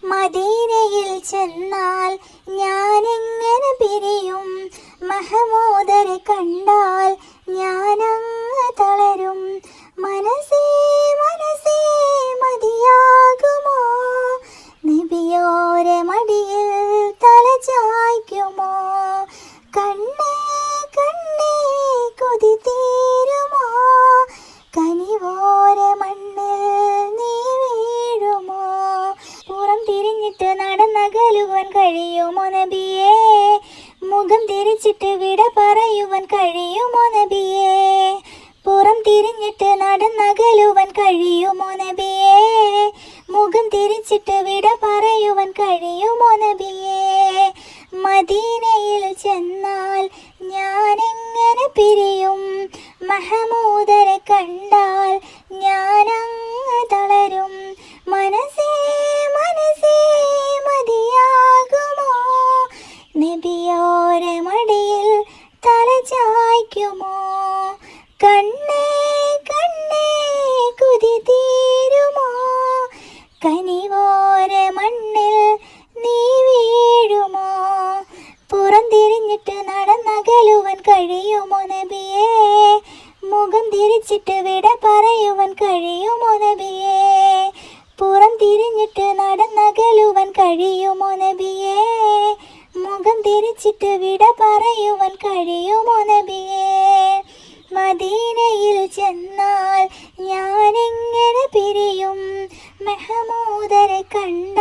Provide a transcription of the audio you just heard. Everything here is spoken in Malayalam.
മദീനയിൽ ചെന്നാൽ ഞാനെങ്ങനെ പിരിയും? മഹമൂദരെ കണ്ടാൽ ഞാനങ്ങ് തളരും. മനസ്സേ മനസ്സേ മതിയാകുമോ? നബിയോരെ മടിയിൽ തല ചായ്ക്കുമോ? കണ്ണേ കണ്ണേ കൊതി തീരുമോ? കനിവോരെ മണ്ണിൽ നീ വീഴുമോ? പുറം തിരിഞ്ഞിട്ട് നടന്നകലുവാൻ കഴിയുമോ നബിയേ? മുഖം തിരിച്ചിട്ട് വിട പറയുവാൻ കഴിയുമോ നബിയേ? പുറം തിരിഞ്ഞിട്ട് നടന്നകലുവാൻ കഴിയുമോ നബിയേ? മുഖം തിരിച്ചിട്ട് വിട പറയുവാൻ കഴിയുമോ നബിയേ? മദീനയിൽ ചെന്നാൽ ഞാനെങ്ങനെ പിരിയും? മഹമൂദരെ കണ്ടാൽ ഞാനങ്ങ് തളരും. മനസ്സേ മനസ്സേ മതിയാകുമോ? നബിയോരെ മടിയിൽ തല ചായ്ക്കുമോ? കണ്ണേ കണ്ണേ കൊതി തീരുമോ? കനിവോരെ മണ്ണിൽ നീ വീഴുമോ? പുറം തിരിഞ്ഞിട്ട് നടന്നകലുവാൻ കഴിയുമോ നബിയേ? മുഖം തിരിച്ചിട്ട് വിട പറയുവാൻ കഴിയുമോ നബിയേ? പുറം തിരിഞ്ഞിട്ട് നടന്നകലുവാൻ കഴിയുമോ നബിയേ? മുഖം തിരിച്ചിട്ട് വിട പറയുവാൻ കഴിയുമോ നബിയേ? മദീനയിൽ ചെന്നാൽ ഞാനെങ്ങനെ പിരിയും? മഹമൂദരെ കണ്ട